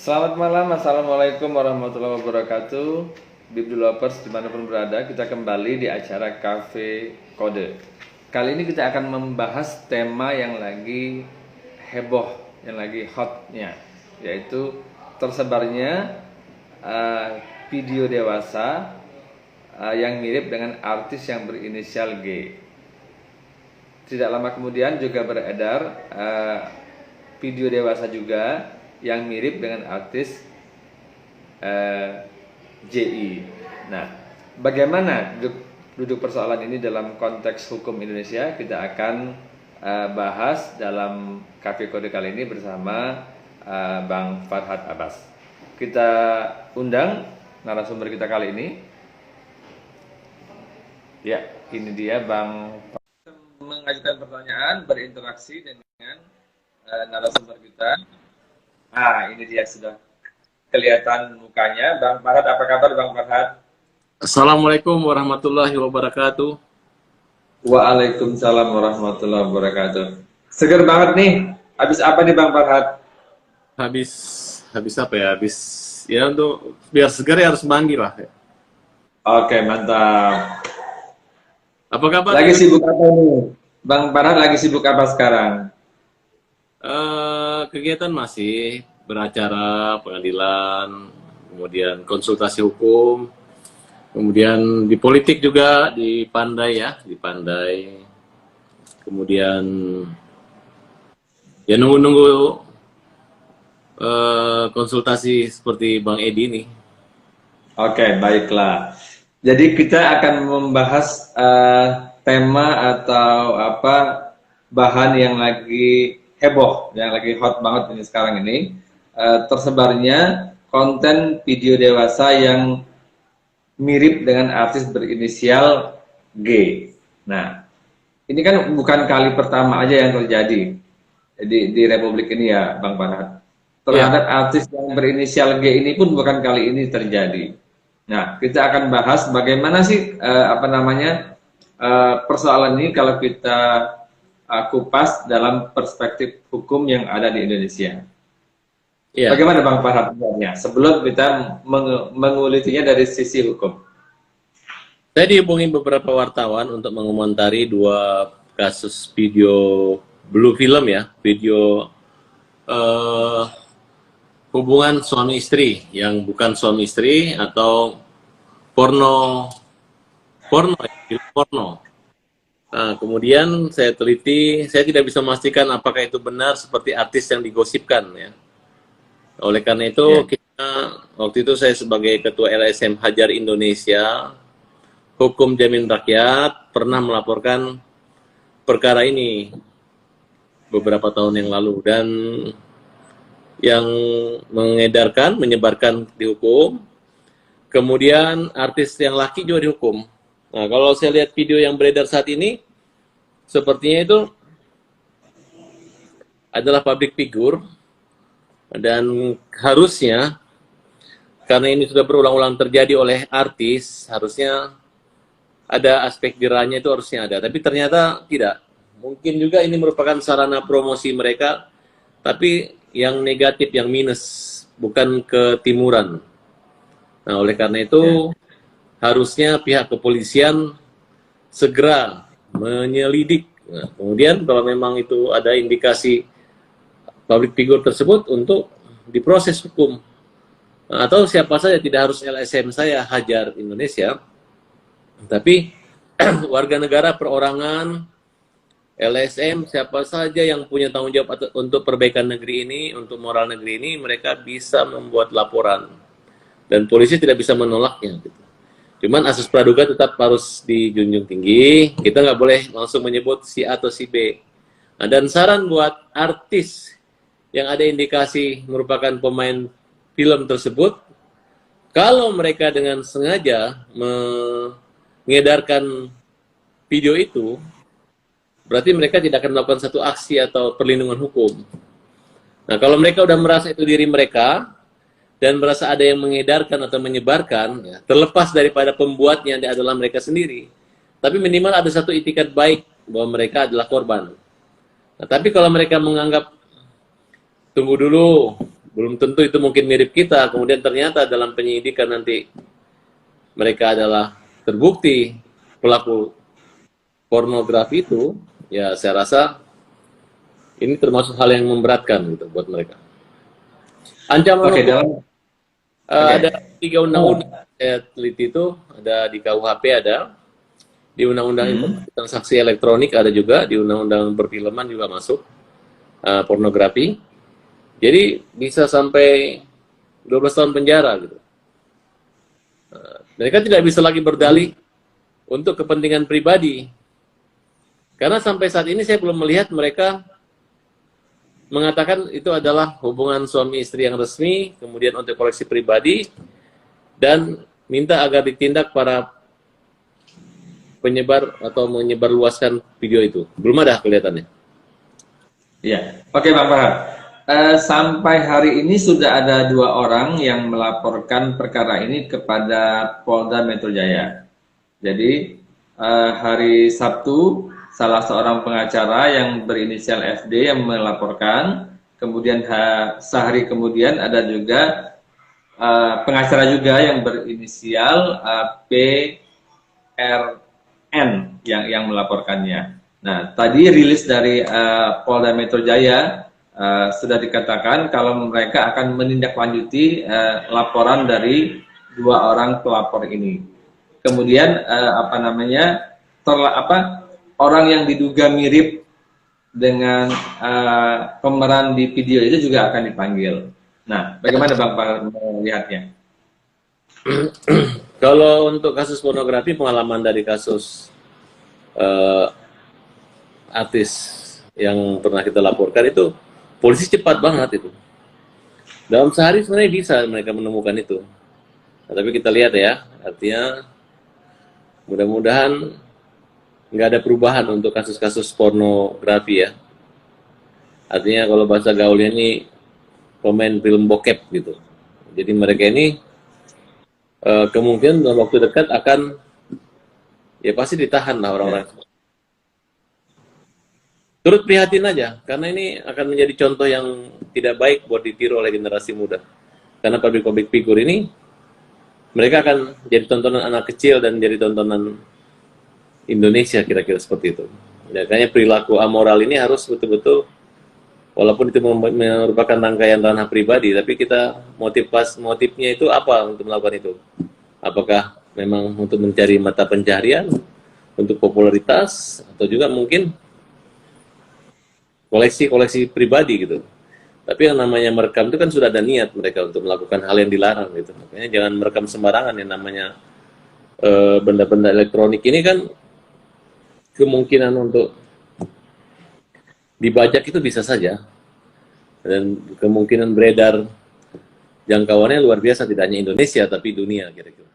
Selamat malam, Assalamualaikum warahmatullahi wabarakatuh. Bib Developers dimanapun berada, kita kembali di acara Cafe Kode. Kali ini kita akan membahas tema yang lagi heboh, yang lagi hotnya, yaitu tersebarnya video dewasa yang mirip dengan artis yang berinisial G. Tidak lama kemudian juga beredar video dewasa juga yang mirip dengan artis JI. Nah, bagaimana duduk persoalan ini dalam konteks hukum Indonesia? Kita akan bahas dalam Cafe Kode kali ini bersama Bang Farhad Abbas. Kita undang narasumber kita kali ini. Ya, ini dia Bang mengajukan pertanyaan, berinteraksi dengan narasumber kita. Nah, ini dia sudah kelihatan mukanya. Bang Farhad, apa kabar Bang Farhad? Assalamualaikum warahmatullahi wabarakatuh. Waalaikumsalam warahmatullahi wabarakatuh. Seger banget nih. Habis apa nih Bang Farhad? Habis apa ya? Habis ya, untuk biar segar ya harus mandi lah. Oke, mantap. Apa kabar? Lagi sibuk apa nih? Bang Farhad lagi sibuk apa sekarang? Kegiatan masih beracara pengadilan, kemudian konsultasi hukum, kemudian di politik juga di Pandai ya, di Pandai. Kemudian ya nunggu-nunggu konsultasi seperti Bang Edi nih. Oke, baiklah. Jadi kita akan membahas tema atau apa bahan yang lagi heboh, yang lagi hot banget ini sekarang ini, tersebarnya konten video dewasa yang mirip dengan artis berinisial G. Nah, ini kan bukan kali pertama aja yang terjadi di Republik ini ya, Bang Farhad. Terhadap artis yang berinisial G ini pun bukan kali ini terjadi. Nah, kita akan bahas bagaimana sih persoalan ini kalau kita kupas dalam perspektif hukum yang ada di Indonesia. Ya. Bagaimana Bang Farhad sebelum kita mengulitinya dari sisi hukum? Saya dihubungi beberapa wartawan untuk mengomentari dua kasus video blue film ya, video hubungan suami istri yang bukan suami istri atau porno. Nah, kemudian saya teliti, saya tidak bisa memastikan apakah itu benar seperti artis yang digosipkan ya. Oleh karena itu, waktu itu saya sebagai Ketua LSM Hajar Indonesia, Hukum Jamin Rakyat, pernah melaporkan perkara ini beberapa tahun yang lalu. Dan yang menyebarkan dihukum, kemudian artis yang laki juga dihukum. Nah, kalau saya lihat video yang beredar saat ini, sepertinya itu adalah public figure, dan harusnya, karena ini sudah berulang-ulang terjadi oleh artis, harusnya ada aspek jerahnya, itu harusnya ada. Tapi ternyata tidak. Mungkin juga ini merupakan sarana promosi mereka, tapi yang negatif, yang minus, bukan ketimuran. Nah, oleh karena itu, harusnya pihak kepolisian segera menyelidik. Nah, kemudian kalau memang itu ada indikasi public figure tersebut untuk diproses hukum. Nah, atau siapa saja, tidak harus LSM saya, Hajar Indonesia, tapi warga negara perorangan, LSM, siapa saja yang punya tanggung jawab untuk perbaikan negeri ini, untuk moral negeri ini, mereka bisa membuat laporan. Dan polisi tidak bisa menolaknya. Gitu. Cuman asas praduga tetap harus dijunjung tinggi. Kita nggak boleh langsung menyebut si A atau si B. Nah, dan saran buat artis yang ada indikasi merupakan pemain film tersebut, kalau mereka dengan sengaja mengedarkan video itu, berarti mereka tidak akan melakukan satu aksi atau perlindungan hukum. Nah, kalau mereka udah merasa itu diri mereka, dan merasa ada yang mengedarkan atau menyebarkan, ya, terlepas daripada pembuatnya adalah mereka sendiri, tapi minimal ada satu itikat baik bahwa mereka adalah korban. Nah, tapi kalau mereka menganggap tunggu dulu, belum tentu itu mungkin mirip kita, kemudian ternyata dalam penyidikan nanti mereka adalah terbukti pelaku pornografi itu, ya saya rasa ini termasuk hal yang memberatkan gitu buat mereka. Ancaman Oke, hukum dalam ada oke. 3 undang-undang saya teliti itu, ada di KUHP, ada di Undang-Undang Hmm. Informasi Transaksi Elektronik, ada juga di Undang-Undang Perfilman juga masuk pornografi. Jadi bisa sampai 12 tahun penjara gitu. Mereka tidak bisa lagi berdalih untuk kepentingan pribadi. Karena sampai saat ini saya belum melihat mereka mengatakan itu adalah hubungan suami istri yang resmi, kemudian untuk koleksi pribadi, dan minta agar ditindak para penyebar atau menyebarluaskan video itu. Belum ada kelihatannya. Iya, oke Bang Farhan. Sampai hari ini sudah ada 2 orang yang melaporkan perkara ini kepada Polda Metro Jaya. Jadi hari Sabtu salah seorang pengacara yang berinisial FD yang melaporkan, kemudian sehari kemudian ada juga pengacara juga yang berinisial PRN yang melaporkannya. Nah, tadi rilis dari Polda Metro Jaya sudah dikatakan kalau mereka akan menindaklanjuti laporan dari 2 orang pelapor ini. Kemudian apa namanya orang yang diduga mirip dengan pemeran di video itu juga akan dipanggil. Nah, bagaimana Bang Pak melihatnya? Kalau untuk kasus pornografi, pengalaman dari kasus eh, artis yang pernah kita laporkan itu, polisi cepat banget itu. Dalam sehari sebenarnya bisa mereka menemukan itu. Nah, tapi kita lihat ya, artinya mudah-mudahan nggak ada perubahan untuk kasus-kasus pornografi ya. Artinya kalau bahasa gaulnya ini pemain film bokep gitu. Jadi mereka ini kemungkinan dalam waktu dekat akan, ya pasti ditahan lah orang-orang. Turut prihatin aja, karena ini akan menjadi contoh yang tidak baik buat ditiru oleh generasi muda. Karena public figure ini, mereka akan jadi tontonan anak kecil dan jadi tontonan Indonesia kira-kira seperti itu. Ya, kayaknya perilaku amoral ini harus betul-betul, walaupun itu merupakan rangkaian ranah pribadi, tapi kita motifnya itu apa untuk melakukan itu? Apakah memang untuk mencari mata pencaharian, untuk popularitas, atau juga mungkin koleksi pribadi gitu. Tapi yang namanya merekam itu kan sudah ada niat mereka untuk melakukan hal yang dilarang gitu. Makanya jangan merekam sembarangan, yang namanya benda-benda elektronik ini kan kemungkinan untuk dibajak itu bisa saja, dan kemungkinan beredar jangkauannya luar biasa, tidak hanya Indonesia tapi dunia kira-kira.